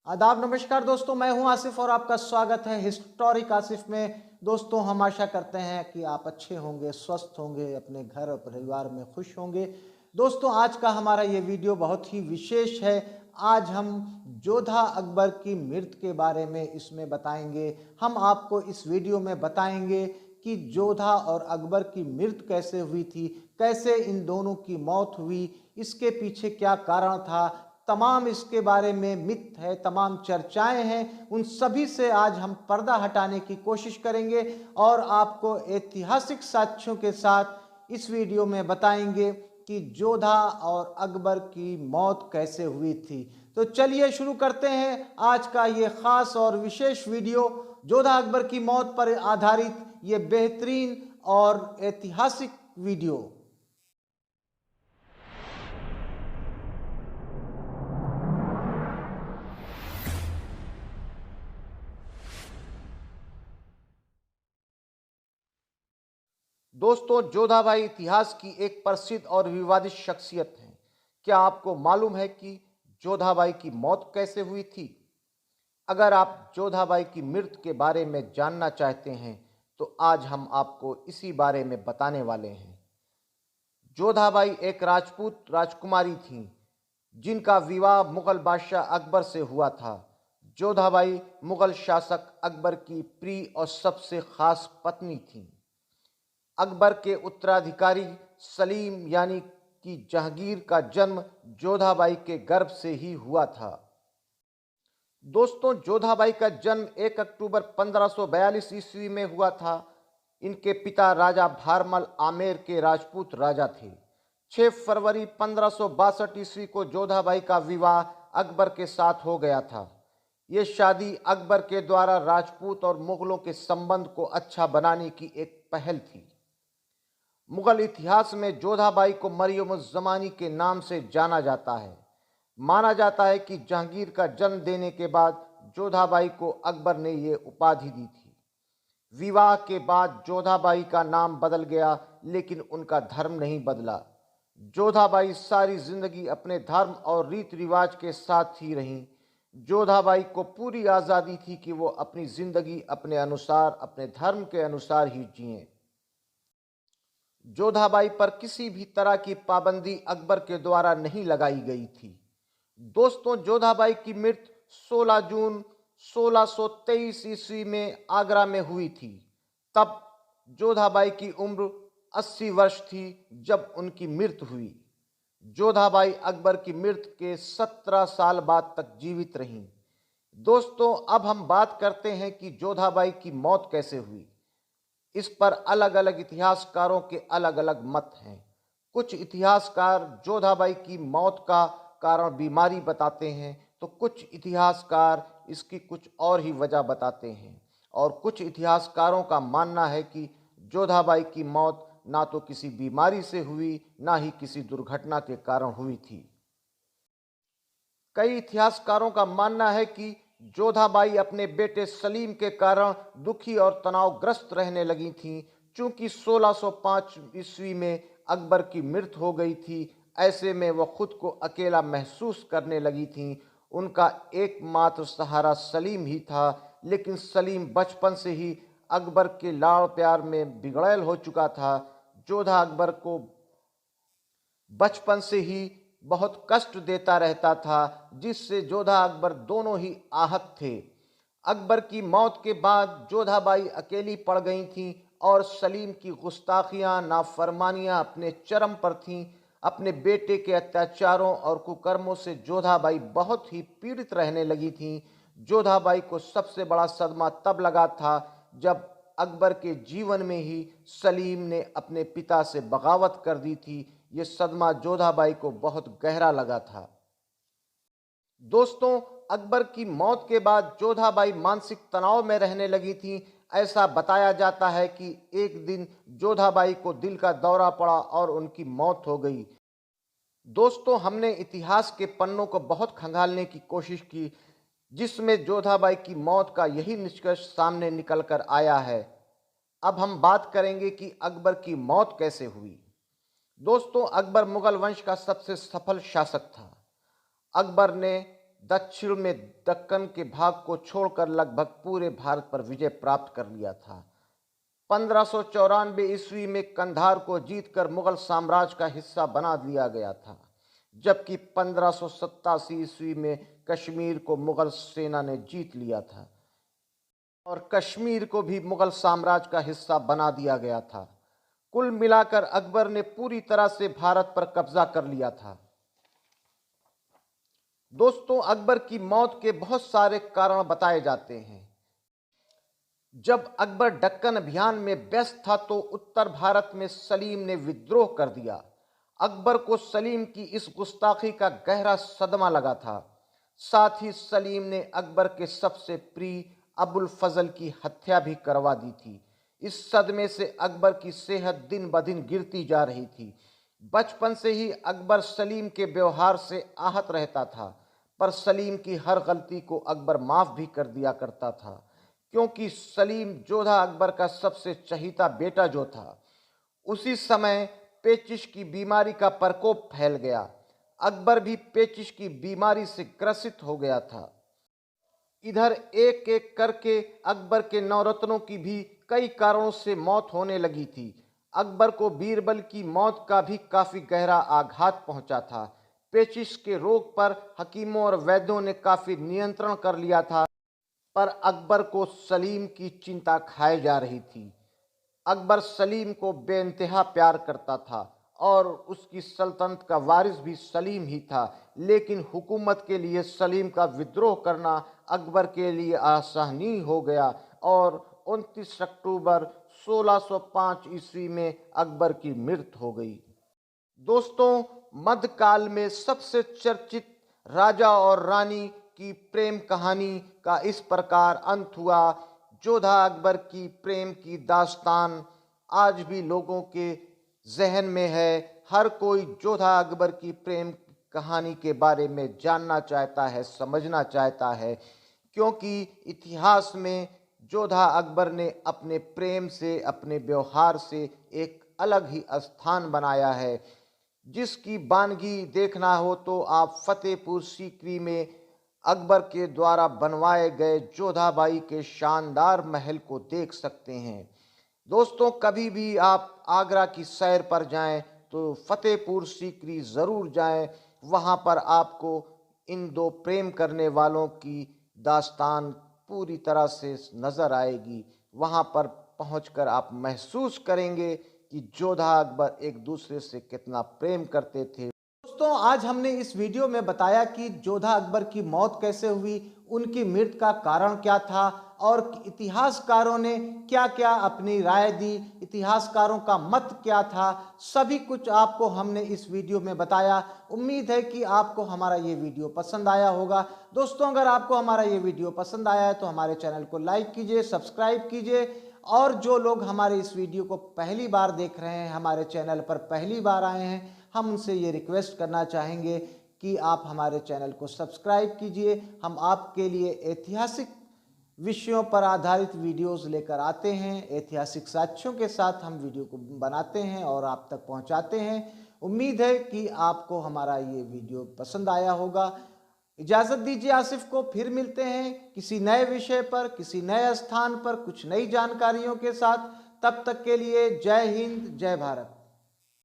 आदाब नमस्कार दोस्तों, मैं हूं आसिफ और आपका स्वागत है हिस्टोरिक आसिफ में। दोस्तों, हम आशा करते हैं कि आप अच्छे होंगे, स्वस्थ होंगे, अपने घर और परिवार में खुश होंगे। दोस्तों, आज का हमारा ये वीडियो बहुत ही विशेष है। आज हम जोधा अकबर की मृत्यु के बारे में इसमें बताएंगे। हम आपको इस वीडियो में बताएंगे कि जोधा और अकबर की मृत्यु कैसे हुई थी, कैसे इन दोनों की मौत हुई, इसके पीछे क्या कारण था। तमाम इसके बारे में मिथ है, तमाम चर्चाएं हैं, उन सभी से आज हम पर्दा हटाने की कोशिश करेंगे और आपको ऐतिहासिक साक्ष्यों के साथ इस वीडियो में बताएंगे कि जोधा और अकबर की मौत कैसे हुई थी। तो चलिए शुरू करते हैं आज का ये खास और विशेष वीडियो। जोधा अकबर की मौत पर आधारित ये बेहतरीन और ऐतिहासिक वीडियो। दोस्तों, जोधाबाई इतिहास की एक प्रसिद्ध और विवादित शख्सियत है। क्या आपको मालूम है कि जोधाबाई की मौत कैसे हुई थी? अगर आप जोधाबाई की मृत्यु के बारे में जानना चाहते हैं तो आज हम आपको इसी बारे में बताने वाले हैं। जोधाबाई एक राजपूत राजकुमारी थीं जिनका विवाह मुगल बादशाह अकबर से हुआ था। जोधाबाई मुगल शासक अकबर की प्रिय और सबसे खास पत्नी थीं। अकबर के उत्तराधिकारी सलीम यानी कि जहांगीर का जन्म जोधाबाई के गर्भ से ही हुआ था। दोस्तों, जोधाबाई का जन्म 1 अक्टूबर 1542 ईस्वी में हुआ था। इनके पिता राजा भारमल आमेर के राजपूत राजा थे। 6 फरवरी 1562 ईस्वी को जोधाबाई का विवाह अकबर के साथ हो गया था। ये शादी अकबर के द्वारा राजपूत और मुगलों के संबंध को अच्छा बनाने की एक पहल थी। मुगल इतिहास में जोधाबाई को मरियम-उज़-ज़मानी के नाम से जाना जाता है। माना जाता है कि जहांगीर का जन्म देने के बाद जोधाबाई को अकबर ने ये उपाधि दी थी। विवाह के बाद जोधाबाई का नाम बदल गया, लेकिन उनका धर्म नहीं बदला। जोधाबाई सारी जिंदगी अपने धर्म और रीति रिवाज के साथ ही रहीं। जोधाबाई को पूरी आज़ादी थी कि वो अपनी जिंदगी अपने अनुसार, अपने धर्म के अनुसार ही जिएं। जोधाबाई पर किसी भी तरह की पाबंदी अकबर के द्वारा नहीं लगाई गई थी। दोस्तों, जोधाबाई की मृत्यु 16 जून 1623 ईस्वी में आगरा में हुई थी। तब जोधाबाई की उम्र 80 वर्ष थी जब उनकी मृत्यु हुई। जोधाबाई अकबर की मृत्यु के 17 साल बाद तक जीवित रहीं। दोस्तों, अब हम बात करते हैं कि जोधाबाई की मौत कैसे हुई। इस पर अलग अलग इतिहासकारों के अलग अलग मत हैं। कुछ इतिहासकार जोधाबाई की मौत का कारण बीमारी बताते हैं, तो कुछ इतिहासकार इसकी कुछ और ही वजह बताते हैं। और कुछ इतिहासकारों का मानना है कि जोधाबाई की मौत ना तो किसी बीमारी से हुई, ना ही किसी दुर्घटना के कारण हुई थी। कई इतिहासकारों का मानना है कि जोधाबाई अपने बेटे सलीम के कारण दुखी और तनावग्रस्त रहने लगी थीं। चूंकि 1605 ईस्वी में अकबर की मृत्यु हो गई थी, ऐसे में वह खुद को अकेला महसूस करने लगी थीं। उनका एकमात्र सहारा सलीम ही था, लेकिन सलीम बचपन से ही अकबर के लाड़ प्यार में बिगड़ैल हो चुका था। जोधा अकबर को बचपन से ही बहुत कष्ट देता रहता था, जिससे जोधा अकबर दोनों ही आहत थे। अकबर की मौत के बाद जोधाबाई अकेली पड़ गई थीं और सलीम की गुस्ताखियां, नाफरमानियां अपने चरम पर थीं। अपने बेटे के अत्याचारों और कुकर्मों से जोधाबाई बहुत ही पीड़ित रहने लगी थीं। जोधाबाई को सबसे बड़ा सदमा तब लगा था जब अकबर के जीवन में ही सलीम ने अपने पिता से बगावत कर दी थी। ये सदमा जोधाबाई को बहुत गहरा लगा था। दोस्तों, अकबर की मौत के बाद जोधाबाई मानसिक तनाव में रहने लगी थीं। ऐसा बताया जाता है कि एक दिन जोधाबाई को दिल का दौरा पड़ा और उनकी मौत हो गई। दोस्तों, हमने इतिहास के पन्नों को बहुत खंगालने की कोशिश की, जिसमें जोधाबाई की मौत का यही निष्कर्ष सामने निकल कर आया है। अब हम बात करेंगे कि अकबर की मौत कैसे हुई। दोस्तों, अकबर मुगल वंश का सबसे सफल शासक था। अकबर ने दक्षिण में दक्कन के भाग को छोड़कर लगभग पूरे भारत पर विजय प्राप्त कर लिया था। 1594 ईस्वी में कंधार को जीतकर मुगल साम्राज्य का हिस्सा बना दिया गया था, जबकि 1587 ईस्वी में कश्मीर को मुगल सेना ने जीत लिया था और कश्मीर को भी मुगल साम्राज्य का हिस्सा बना दिया गया था। कुल मिलाकर अकबर ने पूरी तरह से भारत पर कब्जा कर लिया था। दोस्तों, अकबर की मौत के बहुत सारे कारण बताए जाते हैं। जब अकबर दक्कन अभियान में व्यस्त था तो उत्तर भारत में सलीम ने विद्रोह कर दिया। अकबर को सलीम की इस गुस्ताखी का गहरा सदमा लगा था। साथ ही सलीम ने अकबर के सबसे प्रिय अबुल फजल की हत्या भी करवा दी थी। इस सदमे से अकबर की सेहत दिन ब दिन गिरती जा रही थी। बचपन से ही अकबर सलीम के व्यवहार से आहत रहता था, पर सलीम की हर गलती को अकबर माफ भी कर दिया करता था, क्योंकि सलीम जोधा अकबर का सबसे चहीता बेटा जो था। उसी समय पेचिश की बीमारी का प्रकोप फैल गया। अकबर भी पेचिश की बीमारी से ग्रसित हो गया था। इधर एक एक करके अकबर के नौरत्नों की भी कई कारणों से मौत होने लगी थी। अकबर को बीरबल की मौत का भी काफी गहरा आघात पहुंचा था। पेचिश के रोग पर हकीमों और वैद्यों ने काफी नियंत्रण कर लिया था, पर अकबर को सलीम की चिंता खाए जा रही थी। अकबर सलीम को बेइंतहा प्यार करता था और उसकी सल्तनत का वारिस भी सलीम ही था, लेकिन हुकूमत के लिए सलीम का विद्रोह करना अकबर के लिए असहनीय हो गया और 29 अक्टूबर 1605 ईस्वी में अकबर की मृत्यु हो गई। दोस्तों, मध्यकाल में सबसे चर्चित राजा और रानी की प्रेम कहानी का इस प्रकार अंत हुआ। जोधा अकबर की प्रेम की दास्तान आज भी लोगों के जहन में है। हर कोई जोधा अकबर की प्रेम कहानी के बारे में जानना चाहता है, समझना चाहता है, क्योंकि इतिहास में जोधा अकबर ने अपने प्रेम से, अपने व्यवहार से एक अलग ही स्थान बनाया है। जिसकी वानगी देखना हो तो आप फतेहपुर सीकरी में अकबर के द्वारा बनवाए गए जोधाबाई के शानदार महल को देख सकते हैं। दोस्तों, कभी भी आप आगरा की सैर पर जाएं तो फतेहपुर सीकरी ज़रूर जाएं। वहां पर आपको इन दो प्रेम करने वालों की दास्तान पूरी तरह से नज़र आएगी। वहां पर पहुंचकर आप महसूस करेंगे कि जोधा अकबर एक दूसरे से कितना प्रेम करते थे। दोस्तों, आज हमने इस वीडियो में बताया कि जोधा अकबर की मौत कैसे हुई, उनकी मृत्यु का कारण क्या था और इतिहासकारों ने क्या क्या अपनी राय दी, इतिहासकारों का मत क्या था, सभी कुछ आपको हमने इस वीडियो में बताया। उम्मीद है कि आपको हमारा ये वीडियो पसंद आया होगा। दोस्तों, अगर आपको हमारा ये वीडियो पसंद आया है तो हमारे चैनल को लाइक कीजिए, सब्सक्राइब कीजिए, और जो लोग हमारे इस वीडियो को पहली बार देख रहे हैं, हमारे चैनल पर पहली बार आए हैं, हम उनसे ये रिक्वेस्ट करना चाहेंगे कि आप हमारे चैनल को सब्सक्राइब कीजिए। हम आपके लिए ऐतिहासिक विषयों पर आधारित वीडियोस लेकर आते हैं। ऐतिहासिक साक्ष्यों के साथ हम वीडियो को बनाते हैं और आप तक पहुंचाते हैं। उम्मीद है कि आपको हमारा ये वीडियो पसंद आया होगा। इजाज़त दीजिए आसिफ को, फिर मिलते हैं किसी नए विषय पर, किसी नए स्थान पर, कुछ नई जानकारियों के साथ। तब तक के लिए जय हिंद, जय भारत।